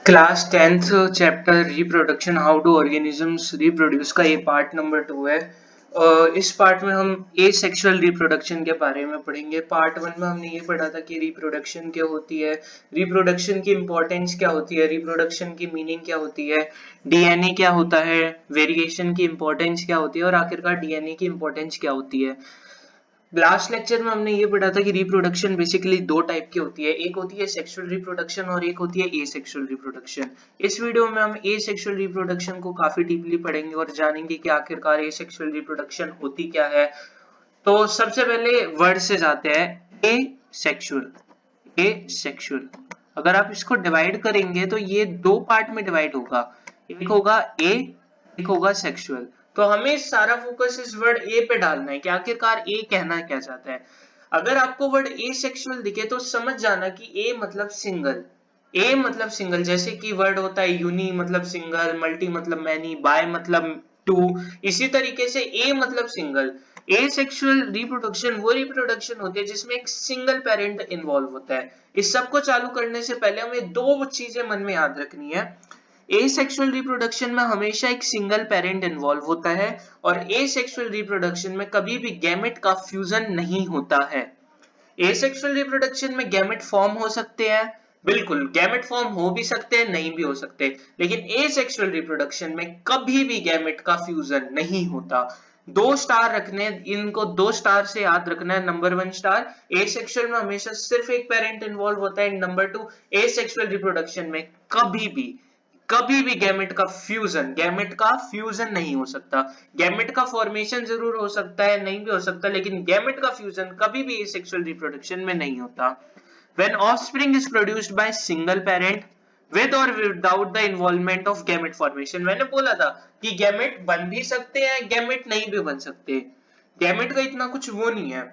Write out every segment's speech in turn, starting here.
Class 10th chapter reproduction how do organisms reproduce का ये part number 2 है। इस पार्ट में हम एसेक्सुअल रिप्रोडक्शन के बारे में पढ़ेंगे। पार्ट 1 में हमने ये पढ़ा था कि रिप्रोडक्शन क्या होती है, रिप्रोडक्शन की इंपॉर्टेंस क्या होती है, रिप्रोडक्शन की मीनिंग क्या होती है, डीएनए क्या होता है, वेरिएशन की इंपॉर्टेंस क्या होती है और आखिरकार डीएनए की इंपॉर्टेंस क्या होती है। लास्ट लेक्चर में हमने ये पढ़ा था कि रिप्रोडक्शन बेसिकली दो टाइप की होती है, एक होती है सेक्सुअल रिप्रोडक्शन और एक होती है एसेक्सुअल रिप्रोडक्शन। इस वीडियो में हम एसेक्सुअल रिप्रोडक्शन को काफी डीपली पढ़ेंगे और जानेंगे कि आखिरकार एसेक्सुअल रिप्रोडक्शन होती क्या है। तो सबसे पहले वर्ड से जाते हैं एसेक्सुअल। एसेक्सुअल अगर आप इसको डिवाइड करेंगे तो ये दो पार्ट में डिवाइड होगा, एक होगा ए, एक होगा सेक्सुअल। तो हमें सारा फोकस इस वर्ड ए पे डालना है कि आखिरकार ए कहना क्या चाहता है। अगर आपको वर्ड ए सेक्सुअल दिखे तो समझ जाना कि ए मतलब सिंगल। ए मतलब सिंगल, जैसे कि वर्ड होता है यूनी मतलब सिंगल, मल्टी मतलब मैनी, बाय मतलब टू, इसी तरीके से ए मतलब सिंगल। एसेक्सुअल रिप्रोडक्शन वो रिप्रोडक्शन होती है जिसमें एक सिंगल पेरेंट इन्वॉल्व होता है। इस सब को चालू करने से पहले हमें दो चीजें मन में याद रखनी है। एसेक्सुअल रिप्रोडक्शन में हमेशा एक सिंगल पेरेंट इन्वॉल्व होता है और एसेक्सुअल रिप्रोडक्शन में कभी भी गैमेट का फ्यूजन नहीं होता है। एसेक्सुअल रिप्रोडक्शन में गैमेट फॉर्म हो सकते हैं, बिल्कुल गैमेट फॉर्म हो भी सकते हैं, नहीं भी हो सकते, लेकिन एसेक्सुअल रिप्रोडक्शन में कभी भी गैमेट का फ्यूजन नहीं होता। दो स्टार रखने, इनको दो स्टार से याद रखना है। नंबर 1 स्टार, एसेक्सुअल में हमेशा सिर्फ एक पेरेंट इन्वॉल्व होता है। नंबर 2, एसेक्सुअल रिप्रोडक्शन में कभी भी गैमेट का फ्यूजन नहीं हो सकता। गैमेट का फॉर्मेशन जरूर हो सकता है, नहीं भी हो सकता, लेकिन गैमेट का फ्यूजन कभी भी सेक्सुअल रिप्रोडक्शन में नहीं होता। When offspring is produced by single parent with or without the involvement of gamete formation, मैंने बोला था कि गैमेट बन भी सकते हैं, गैमेट नहीं भी बन सकते। गैमेट का इतना कुछ वो नहीं है,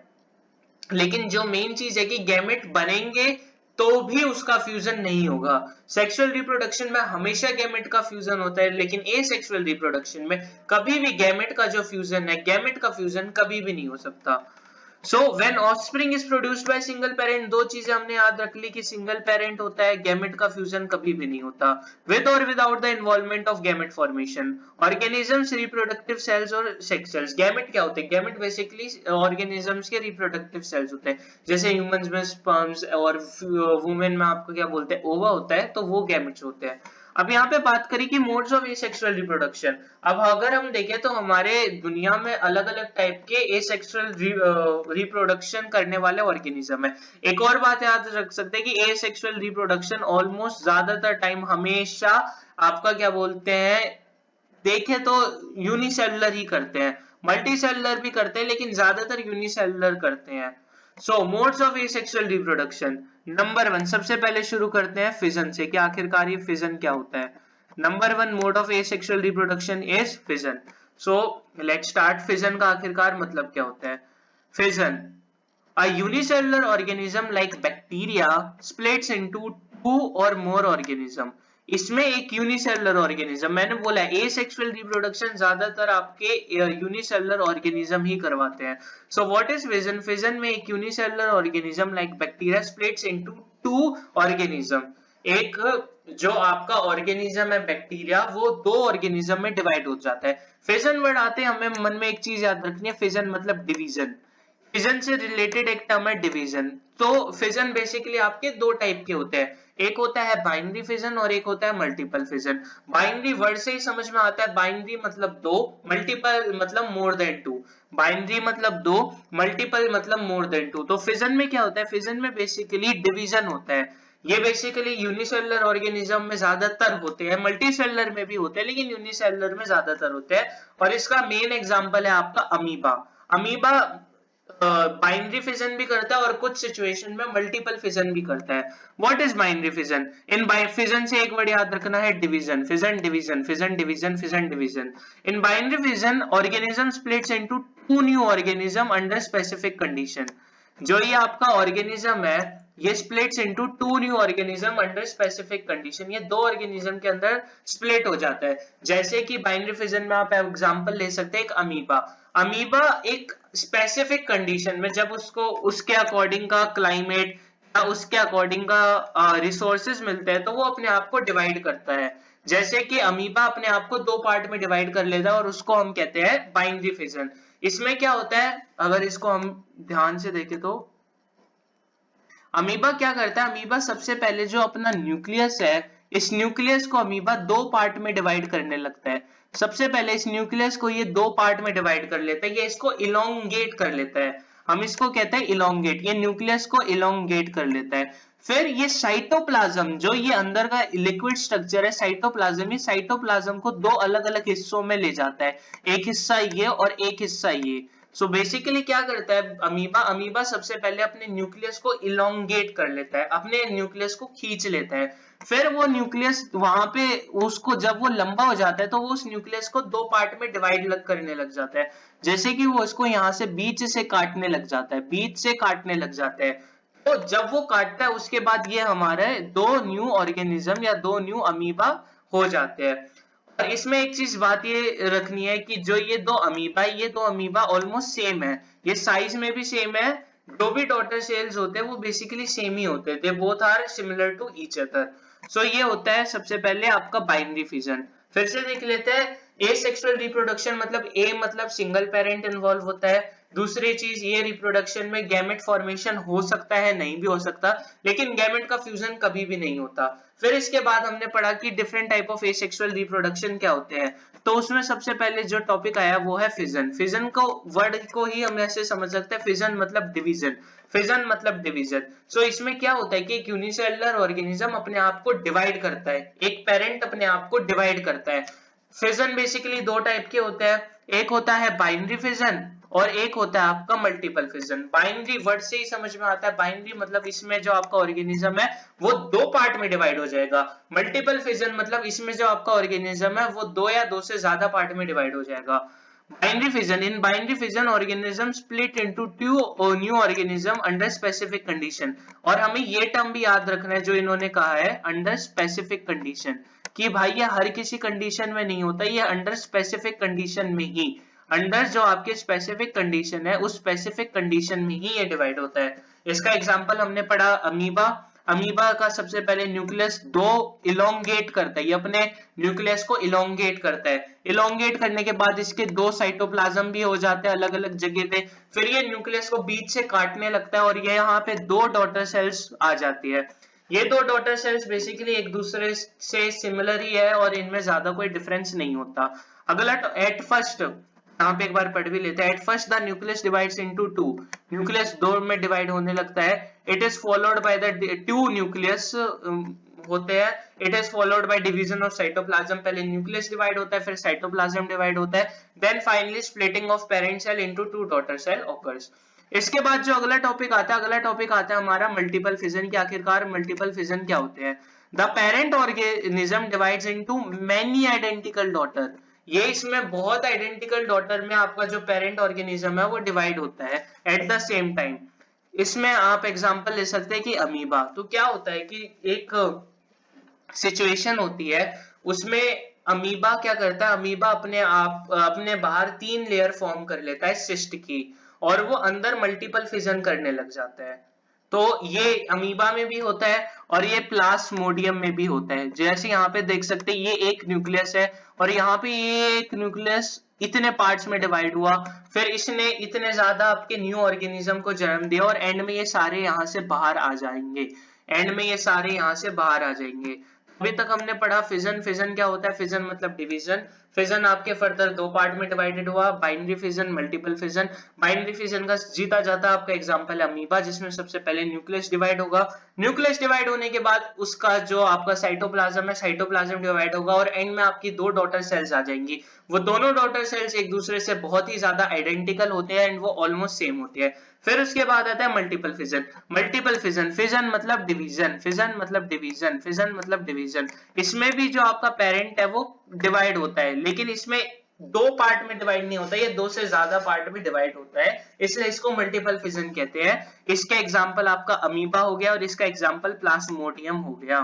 लेकिन जो मेन चीज है कि गैमेट बनेंगे तो भी उसका फ्यूजन नहीं होगा। सेक्सुअल रिप्रोडक्शन में हमेशा गैमेट का फ्यूजन होता है, लेकिन एसेक्सुअल रिप्रोडक्शन में कभी भी गैमेट का जो फ्यूजन है, गैमेट का फ्यूजन कभी भी नहीं हो सकता। So when offspring is produced by single parent, दो चीजें हमने याद रख ली कि सिंगल पेरेंट होता है, गैमेट का फ्यूजन कभी भी नहीं होता। विद और without the involvement of gamete formation, organisms reproductive cells और सेक्स सेल्स। गैमेट क्या होते हैं? गैमेट बेसिकली ऑर्गेनिजम्स के रिप्रोडक्टिव सेल्स होते हैं। जैसे ह्यूमंस में स्पर्म्स और वुमेन में आपको क्या बोलते हैं, ओवा होता है, तो वो गैमेट्स होते हैं। अब यहाँ पे बात करें कि मोड्स ऑफ एसेक्सुअल रिप्रोडक्शन। अब अगर हम देखें तो हमारे दुनिया में अलग अलग टाइप के एसेक्सुअल रिप्रोडक्शन करने वाले ऑर्गेनिज्म है। एक और बात याद रख सकते हैं कि एसेक्सुअल रिप्रोडक्शन ऑलमोस्ट ज्यादातर टाइम हमेशा आपका क्या बोलते हैं, देखे तो यूनिसेलुलर ही करते हैं। मल्टीसेलुलर भी करते हैं, लेकिन ज्यादातर यूनिसेलुलर करते हैं। So modes of asexual reproduction. Number 1, सबसे पहले शुरू करते हैं फिजन से कि आखिरकार ये फिजन क्या होता है। Number 1 mode of asexual reproduction is fission. So let's start. Fission का आखिरकार मतलब क्या होता है? Fission, a unicellular organism like bacteria splits into two or more organism। इसमें एक यूनिसेलुलर ऑर्गेनिज्म, मैंने बोला एसेक्सुअल रिप्रोडक्शन ज्यादातर आपके यूनिसेलुलर ऑर्गेनिज्म ही करवाते हैं। So what is fission? Fission में एक unicellular organism like bacteria splits into two organism. एक जो आपका ऑर्गेनिज्म है बैक्टीरिया, वो दो ऑर्गेनिज्म में डिवाइड हो जाता है। फिजन वर्ड आते हैं हमें मन में एक चीज याद रखनी है, फिजन मतलब डिवीजन। फिजन से रिलेटेड एक टर्म है डिवीजन। तो फिजन बेसिकली आपके दो टाइप के होते हैं, एक होता है बाइनरी फिजन और एक होता है मल्टीपल फिजन। बाइनरी वर्ड से ही समझ में आता है, बाइनरी मतलब दो, मल्टीपल मतलब मोर देन टू। बाइनरी मतलब दो, मल्टीपल मतलब मोर देन टू। तो फिजन में क्या होता है? फिजन में बेसिकली डिवीजन होता है। ये बेसिकली यूनिसेलुलर ऑर्गेनिज्म में ज्यादातर होते हैं, मल्टीसेलुलर में भी होते हैं, लेकिन यूनिसेलुलर में ज्यादातर होते हैं। और इसका मेन एग्जांपल है आपका अमीबा। अमीबा बाइनरी फिजन भी करता है और कुछ सिचुएशन में मल्टीपल फिजन भी करता है। What is binary fission? In fission से एक वर्ड याद रखना है, division. Fission division, fission division, fission division. In binary fission organism splits into two new organism under specific condition. जो ये आपका ऑर्गेनिज्म है, ये splits into two new organism under specific condition. ये दो ऑर्गेनिज्म के अंदर स्प्लिट हो जाता है। जैसे कि बाइनरी फिजन में आप एग्जांपल ले सकते हैं एक अमीबा। अमीबा एक स्पेसिफिक कंडीशन में, जब उसको उसके अकॉर्डिंग का क्लाइमेट, उसके अकॉर्डिंग का रिसोर्सेज मिलते हैं, तो वो अपने आप को डिवाइड करता है। जैसे कि अमीबा अपने आप को दो पार्ट में डिवाइड कर लेता है और उसको हम कहते हैं बाइनरी फिजन। इसमें क्या होता है, अगर इसको हम ध्यान से देखें तो अमीबा क्या करता है, अमीबा सबसे पहले जो अपना न्यूक्लियस है, इस न्यूक्लियस को अमीबा दो पार्ट में डिवाइड करने लगता है। सबसे पहले इस न्यूक्लियस को ये दो पार्ट में डिवाइड कर लेता है, ये इसको इलोंगेट कर लेता है, हम इसको कहते हैं इलोंगेट, ये न्यूक्लियस को इलोंगेट कर लेता है। फिर ये साइटोप्लाज्म, जो ये अंदर का लिक्विड स्ट्रक्चर है साइटोप्लाज्म, ये साइटोप्लाज्म को दो अलग अलग हिस्सों में ले जाता है, एक हिस्सा ये और एक हिस्सा ये। सो बेसिकली क्या करता है अमीबा, अमीबा सबसे पहले अपने न्यूक्लियस को इलोंगेट कर लेता है, अपने न्यूक्लियस को खींच लेता है। फिर वो न्यूक्लियस वहां पे उसको जब वो लंबा हो जाता है तो वो उस न्यूक्लियस को दो पार्ट में डिवाइड करने लग जाता है। जैसे कि वो इसको यहाँ से बीच से काटने लग जाता है, बीच से काटने लग जाता है। तो जब वो काटता है उसके बाद ये हमारे दो न्यू ऑर्गेनिज्म या दो न्यू अमीबा हो जाते हैं। और इसमें एक चीज बात ये रखनी है कि जो ये दो अमीबा है, ये दो अमीबा ऑलमोस्ट सेम है, ये साइज में भी सेम है, जो भी डॉटर सेल्स होते हैं वो बेसिकली सेम ही होते हैं, they both are similar to each other. So ये होता है सबसे पहले आपका बाइनरी फिजन। फिर से देख लेते हैं, ए सेक्सुअल रिप्रोडक्शन मतलब ए मतलब सिंगल पेरेंट इन्वॉल्व होता है। दूसरी चीज, ये रिप्रोडक्शन में गैमेट फॉर्मेशन हो सकता है, नहीं भी हो सकता, लेकिन गैमेट का फ्यूजन कभी भी नहीं होता। फिर इसके बाद हमने पढ़ा कि different type of asexual reproduction क्या होते हैं, तो उसमें सबसे पहले जो टॉपिक आया वो है फिजन। फिजन को वर्ड को ही हम ऐसे समझ सकते हैं, फिजन मतलब डिवीजन, फिजन मतलब डिवीजन। सो इसमें क्या होता है कि एक यूनिसेलुलर ऑर्गेनिज्म अपने आप को डिवाइड करता है, एक पेरेंट अपने आप को डिवाइड करता है। फिजन बेसिकली दो टाइप के होते हैं, एक होता है बाइनरी फिजन और एक होता है आपका मल्टीपल फिजन। बाइनरी वर्ड से ही समझ में आता है, बाइनरी मतलब इसमें जो आपका ऑर्गेनिज्म है वो दो पार्ट में डिवाइड हो जाएगा। मल्टीपल फिजन मतलब इसमें जो आपका ऑर्गेनिज्म है वो दो या दो से ज्यादा पार्ट में डिवाइड हो जाएगा। Binary fission, in binary fission organism split into two new organism under specific condition. और हमें ये टर्म भी याद रखना है जो इन्होंने कहा है, अंडर स्पेसिफिक कंडीशन, कि भाई ये हर किसी कंडीशन में नहीं होता, ये अंडर स्पेसिफिक कंडीशन में ही, अंडर जो आपके स्पेसिफिक कंडीशन है उस स्पेसिफिक कंडीशन में ही ये डिवाइड होता है। इसका एग्जांपल हमने पढ़ा अमीबा, अमीबा का सबसे पहले न्यूक्लियस दो इलोंगेट करता है, ये अपने न्यूक्लियस को इलोंगेट करता है, इलोंगेट करने के बाद इसके दो साइटोप्लाज्म भी हो जाते हैं अलग अलग जगह पे। फिर ये न्यूक्लियस को बीच से काटने लगता है और ये यहाँ पे दो डॉटर सेल्स आ जाती है। ये दो डॉटर सेल्स बेसिकली एक दूसरे से सिमिलर ही है और इनमें ज्यादा कोई डिफरेंस नहीं होता। अगला एट फर्स्ट, यहाँ पे एक बार पढ़ भी लेते हैं, at first the nucleus divides into two, nucleus दो में डिवाइड होने लगता है। It is followed by the two nucleus होते हैं, it is followed by division of cytoplasm, पहले न्यूक्लियस डिवाइड होता है फिर साइटोप्लाज्म डिवाइड होता है, then finally splitting of parent cell into two daughter cell occurs. इसके बाद जो अगला टॉपिक आता है, अगला टॉपिक आता है हमारा मल्टीपल फिजन की। आखिरकार मल्टीपल फिजन क्या होते हैं, the parent organism divides into many identical daughter, ये इसमें बहुत आइडेंटिकल डॉटर में आपका जो पेरेंट ऑर्गेनिज्म है वो डिवाइड होता है एट द सेम टाइम। इसमें आप एग्जांपल ले सकते हैं कि अमीबा, तो क्या होता है कि एक सिचुएशन होती है उसमें अमीबा क्या करता है, अमीबा अपने आप अपने बाहर तीन लेयर फॉर्म कर लेता है सिस्ट की, और वो अंदर मल्टीपल फिजन करने लग जाता है। तो ये अमीबा में भी होता है और ये प्लास्मोडियम में भी होता है। जैसे यहाँ पे देख सकते हैं ये एक न्यूक्लियस है और यहाँ पे ये एक न्यूक्लियस इतने पार्ट्स में डिवाइड हुआ, फिर इसने इतने ज्यादा आपके न्यू ऑर्गेनिज्म को जन्म दिया और एंड में ये सारे यहाँ से बाहर आ जाएंगे, एंड में ये सारे यहाँ से बाहर आ जाएंगे। अभी तक हमने पढ़ा फिजन, फिजन क्या होता है, फिजन मतलब डिवीजन, फिजन आपके फर्दर दो पार्ट में डिवाइडेड हुआ, binary fission, multiple fission. Binary fission का जीता जाता आपका एग्जांपल है अमीबा, जिसमें सबसे पहले न्यूक्लियस डिवाइड होगा, न्यूक्लियस डिवाइड होने के बाद उसका जो आपका साइटोप्लाज्म है, साइटोप्लाज्म डिवाइड होगा और एंड में आपकी दो डॉटर सेल्स आ जाएंगी। वो दोनों डॉटर सेल्स एक दूसरे से बहुत ही ज्यादा आइडेंटिकल होते हैं एंड वो ऑलमोस्ट सेम होते हैं। फिर उसके बाद आता है multiple fission, multiple fission, fission मतलब डिवीजन, फिजन मतलब डिवीजन, फिजन मतलब डिवीजन। इसमें भी जो आपका पेरेंट है वो डिवाइड होता है, लेकिन इसमें दो पार्ट में डिवाइड नहीं होता, ये दो से ज्यादा पार्ट में डिवाइड होता है, इसलिए इसको मल्टीपल फिजन कहते हैं। इसका एग्जांपल आपका अमीबा हो गया और इसका एग्जांपल प्लाज्मोडियम हो गया,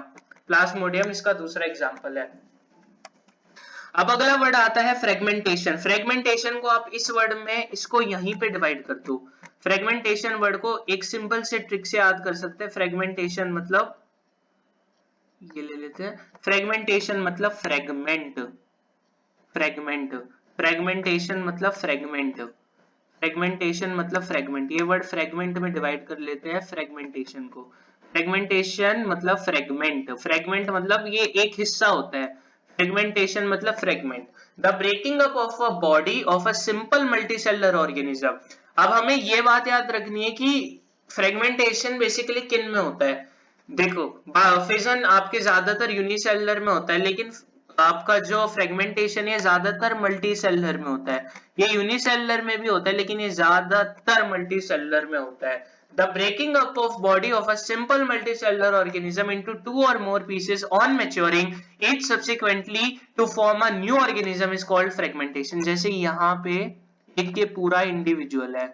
प्लाज्मोडियम इसका दूसरा एग्जांपल है। अब अगला वर्ड आता है फ्रेगमेंटेशन। फ्रेगमेंटेशन को आप इस वर्ड में इसको यहीं पे डिवाइड कर दो। फ्रेगमेंटेशन वर्ड को एक सिंपल से ट्रिक से याद कर सकते हैं। फ्रेगमेंटेशन मतलब ये ले लेते हैं, फ्रेगमेंटेशन मतलब फ्रेगमेंट, फ्रेगमेंट, फ्रेगमेंटेशन मतलब फ्रेगमेंट, फ्रेगमेंटेशन मतलब फ्रेगमेंट। ये वर्ड फ्रेगमेंट में डिवाइड कर लेते हैं फ्रेगमेंटेशन को। फ्रेगमेंटेशन मतलब फ्रेगमेंट, फ्रेगमेंट मतलब ये एक हिस्सा होता है, फ्रेगमेंटेशन मतलब fragment. The breaking up of a body of a simple multicellular organism. अब हमें ये बात याद रखनी है कि फ्रेगमेंटेशन बेसिकली किन में होता है। देखो फिजन आपके ज्यादातर यूनिसेलुलर में होता है, लेकिन आपका जो फ्रेगमेंटेशन है ज्यादातर मल्टी सेलुलर में होता है। ये यूनिसेलुलर में भी होता है, लेकिन ये ज्यादातर मल्टी सेलुलर में होता है। The breaking up of body of a simple multicellular organism into 2 or more pieces on maturing each subsequently to form a new organism is called fragmentation। जैसे यहाँ पे एक ये पूरा इंडिविजुअल है,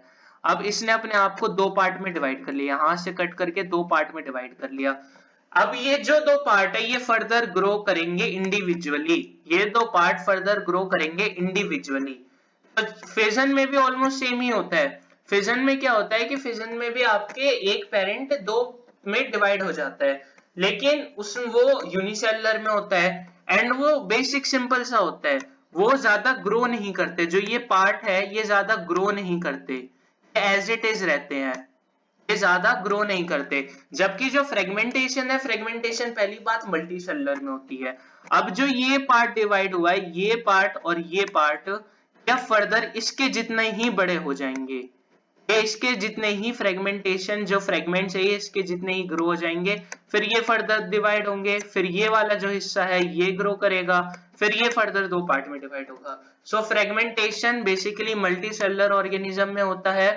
अब इसने अपने आप को दो पार्ट में डिवाइड कर लिया, यहां से कट करके दो पार्ट में डिवाइड कर लिया। अब ये जो दो पार्ट है ये फर्दर ग्रो करेंगे इंडिविजुअली, ये दो पार्ट फर्दर ग्रो करेंगे इंडिविजुअली। तो फिजन में भी ऑलमोस्ट सेम ही होता है। फिजन में क्या होता है कि फिजन में भी आपके एक पेरेंट दो में डिवाइड हो जाता है, लेकिन उस वो यूनिसेलुलर में होता है एंड वो बेसिक सिंपल सा होता है, वो ज्यादा ग्रो नहीं करते। जो ये पार्ट है ये ज्यादा ग्रो नहीं करते, एज इट इज रहते हैं, ये ज्यादा ग्रो नहीं करते। जबकि जो फ्रेगमेंटेशन है, फ्रेगमेंटेशन पहली बात मल्टी सेलुलर में होती है। अब जो ये पार्ट डिवाइड हुआ है, ये पार्ट और ये पार्ट या फर्दर इसके जितने ही बड़े हो जाएंगे, ये इसके जितने ही फ्रेगमेंटेशन जो फ्रेगमेंट्स है ये इसके जितने ही ग्रो हो जाएंगे, फिर ये फर्दर डिवाइड होंगे, फिर ये वाला जो हिस्सा है ये ग्रो करेगा, फिर ये फर्दर दो पार्ट में डिवाइड होगा। So fragmentation basically multi cellular organism में होता है।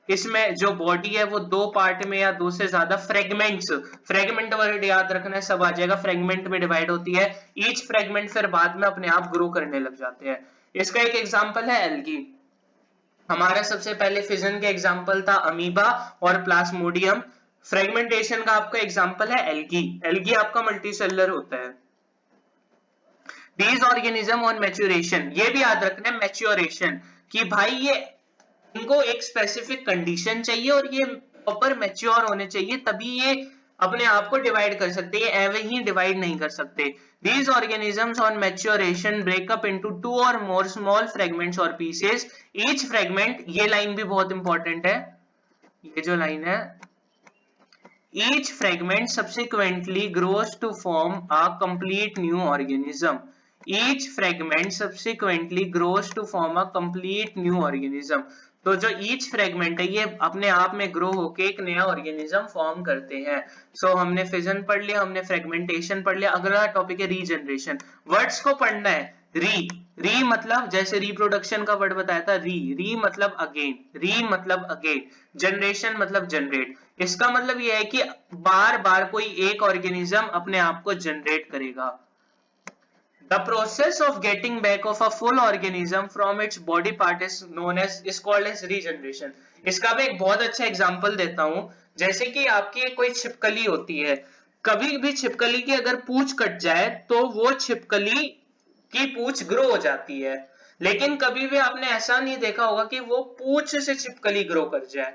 इसमें जो बॉडी है वो दो पार्ट में या दो से ज्यादा फ्रेगमेंट्स, फ्रेगमेंट वर्ड याद रखना है, सब आ जाएगा, फ्रेगमेंट में डिवाइड होती है। ईच फ्रेगमेंट फिर बाद में अपने आप ग्रो करने लग जाते हैं। इसका एक एग्जांपल है एल्गी। हमारा सबसे पहले फिजन का एग्जांपल था अमीबा और प्लाज्मोडियम। फ्रेगमेंटेशन का आपका एग्जांपल है एल्गी। एल्गी आपका मल्टीसेलुलर होता है। दीज ऑर्गेनिज्म ऑन मैच्योरेशन, ये भी याद रखना है मैच्योरेशन, कि भाई ये इनको एक स्पेसिफिक कंडीशन चाहिए और ये प्रॉपर मैच्योर होने चाहिए, तभी ये अपने आप को डिवाइड कर सकते हैं, एवं ही डिवाइड नहीं कर सकते। These organisms on maturation break up into 2 or more small fragments or pieces. Each fragment, ये लाइन भी बहुत इंपॉर्टेंट है, ये जो लाइन है, each fragment subsequently grows to form a complete new organism. Each fragment subsequently grows to form a complete new organism. तो जो each fragment है ये अपने आप में ग्रो होके एक नया ऑर्गेनिज्म फॉर्म करते हैं। सो हमने फिजन पढ़ लिया, हमने फ्रेगमेंटेशन पढ़ लिया। अगला टॉपिक है रीजनरेशन। वर्ड्स को पढ़ना है। री, री मतलब जैसे रिप्रोडक्शन का वर्ड बताया था, री, री मतलब अगेन, री मतलब अगेन, जनरेशन मतलब जनरेट। इसका मतलब यह है कि बार बार कोई एक ऑर्गेनिज्म अपने आप को जनरेट करेगा। The process of getting back of a full organism from its body part is called as regeneration. इसका भी एक बहुत अच्छा एग्जांपल देता हूं। जैसे कि आपकी कोई छिपकली होती है, कभी भी छिपकली की अगर पूंछ कट जाए तो वो छिपकली की पूंछ ग्रो हो जाती है, लेकिन कभी भी आपने ऐसा नहीं देखा होगा कि वो पूंछ से छिपकली ग्रो कर जाए।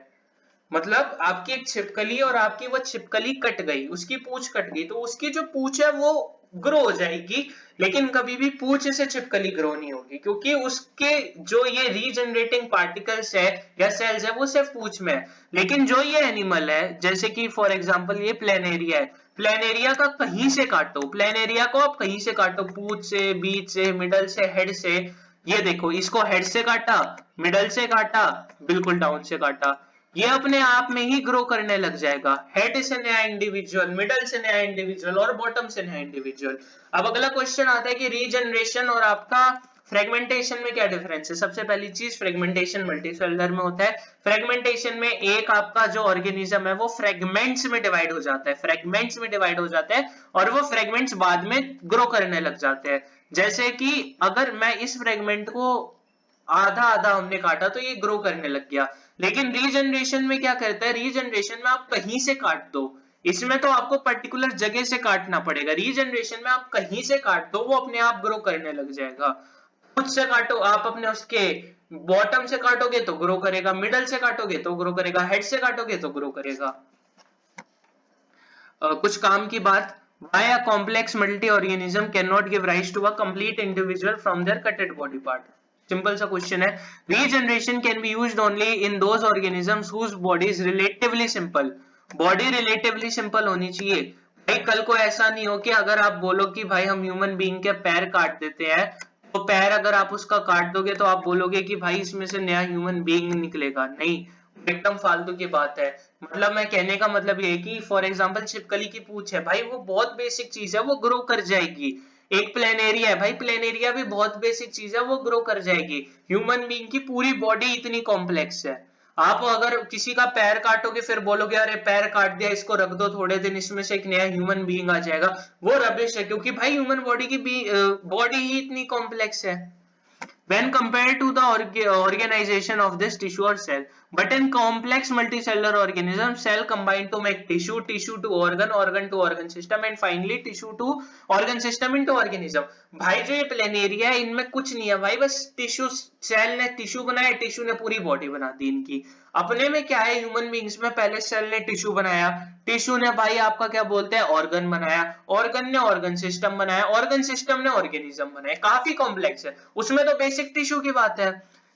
मतलब आपकी एक छिपकली और आपकी वो छिपकली कट गई, उसकी पूंछ कट गई, तो उसकी जो पूंछ है वो ग्रो हो जाएगी, लेकिन कभी भी पूंछ से छिपकली ग्रो नहीं होगी, क्योंकि उसके जो ये रीजनरेटिंग पार्टिकल्स है या सेल्स है वो सिर्फ पूंछ में है। लेकिन जो ये एनिमल है, जैसे कि फॉर एग्जांपल ये प्लेनेरिया है, प्लेनेरिया का कहीं से काटो, प्लेनेरिया को आप कहीं से काटो, पूंछ से, बीच से, मिडल से, हेड से, ये देखो इसको हेड से काटा, मिडल से काटा, बिल्कुल डाउन से काटा, ये अपने आप में ही ग्रो करने लग जाएगा। हेड से नया इंडिविजुअल, मिडल से नया इंडिविजुअल और बॉटम से नया इंडिविजुअल। अब अगला क्वेश्चन आता है कि रीजनरेशन और आपका फ्रेगमेंटेशन में क्या डिफरेंस है। सबसे पहली चीज, फ्रेगमेंटेशन मल्टीसेलुलर में होता है। फ्रेगमेंटेशन में एक आपका जो ऑर्गेनिज्म है वो फ्रेगमेंट्स में डिवाइड हो जाता है, फ्रेगमेंट्स में डिवाइड हो जाता है और वो फ्रेगमेंट्स बाद में ग्रो करने लग जाते हैं। जैसे कि अगर मैं इस फ्रेगमेंट को आधा आधा हमने काटा तो ये ग्रो करने लग गया। लेकिन रीजनरेशन में क्या करता है, रीजनरेशन में आप कहीं से काट दो, इसमें तो आपको पर्टिकुलर जगह से काटना पड़ेगा, रीजनरेशन में आप कहीं से काट दो वो अपने आप ग्रो करने लग जाएगा। खुद से काटो आप, अपने उसके बॉटम से काटोगे तो ग्रो करेगा, मिडल से काटोगे तो ग्रो करेगा, हेड से काटोगे तो ग्रो करेगा। कुछ काम की बात, why a complex multi-organism cannot give rise to a complete individual from their cutted body part? Simple सा क्वेश्चन है। Regeneration can be used only in those organisms whose body is relatively simple. Body relatively simple होनी चाहिए भाई, कल को ऐसा नहीं हो कि अगर आप बोलो कि भाई हम ह्यूमन बीइंग के पैर काट देते हैं, तो पैर अगर आप उसका काट दोगे तो आप बोलोगे कि भाई इसमें से नया ह्यूमन बीइंग निकलेगा, नहीं, एकदम फालतू की बात है। मतलब मैं कहने का मतलब ये है कि फॉर एग्जांपल छिपकली की पूंछ है भाई, वो बहुत बेसिक चीज है, वो ग्रो कर जाएगी। एक प्लेनेरिया है भाई, प्लेनेरिया भी बहुत बेसिक चीज है, वो ग्रो कर जाएगी। ह्यूमन बीइंग की पूरी बॉडी इतनी कॉम्प्लेक्स है, आप अगर किसी का पैर काटोगे फिर बोलोगे अरे पैर काट दिया इसको रख दो थोड़े दिन, इसमें से एक नया ह्यूमन बीइंग आ जाएगा, वो रबिश है, क्योंकि भाई ह्यूमन बॉडी की बॉडी ही इतनी कॉम्प्लेक्स है when compared to the organization of this tissue or cell. But in complex multicellular organism, cell combine to make tissue, tissue to organ, organ to organ system, and finally tissue to organ system into organism. भाई जो ये planaria है इनमें कुछ नहीं है भाई, बस टिश्यू, सेल ने टिश्यू बनाया, टिश्यू ने पूरी बॉडी बना दी इनकी। अपने में क्या है, ह्यूमन बींग्स में पहले सेल ने टिश्यू बनाया, टिश्यू ने भाई आपका क्या बोलते हैं ऑर्गन बनाया, ऑर्गन ने ऑर्गन सिस्टम बनाया, ऑर्गन सिस्टम ने ऑर्गेनिज्म बनाया, काफी कॉम्प्लेक्स है, उसमें तो बेसिक टिश्यू की बात है।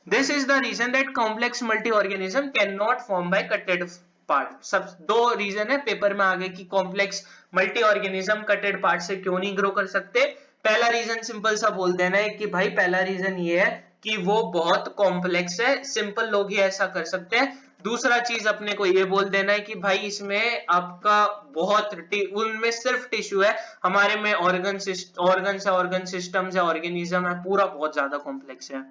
This is the reason that complex multi organism can not form by cutted part. सब दो रीजन है पेपर में आगे कि complex multi organism cutted part से क्यों नहीं ग्रो कर सकते। पहला रीजन सिंपल सा बोल देना है कि भाई पहला रीजन ये है कि वो बहुत कॉम्प्लेक्स है, सिंपल लोग ही ऐसा कर सकते हैं। दूसरा चीज अपने को ये बोल देना है कि भाई इसमें आपका बहुत उनमें सिर्फ टिश्यू है, हमारे में ऑर्गन है, ऑर्गन सिस्टम्स है, ऑर्गेनिज्म है, पूरा बहुत ज्यादा कॉम्प्लेक्स है।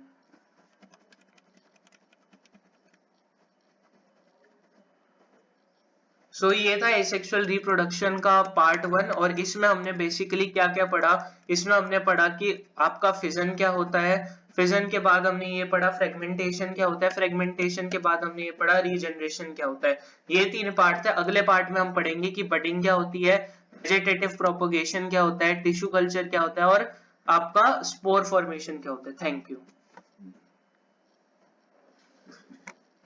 सो ये था एसेक्सुअल रिप्रोडक्शन का पार्ट 1, और इसमें हमने बेसिकली क्या क्या पढ़ा। इसमें हमने पढ़ा कि आपका फिजन क्या होता है, फिजन के बाद हमने ये पढ़ा फ्रेगमेंटेशन क्या होता है, फ्रेगमेंटेशन के बाद हमने ये पढ़ा रीजनरेशन क्या होता है। ये 3 पार्ट थे। अगले पार्ट में हम पढ़ेंगे कि बडिंग क्या होती है, वेजिटेटिव प्रोपोगेशन क्या होता है, टिश्यू कल्चर क्या होता है, और आपका स्पोर फॉर्मेशन क्या होता है। Thank you.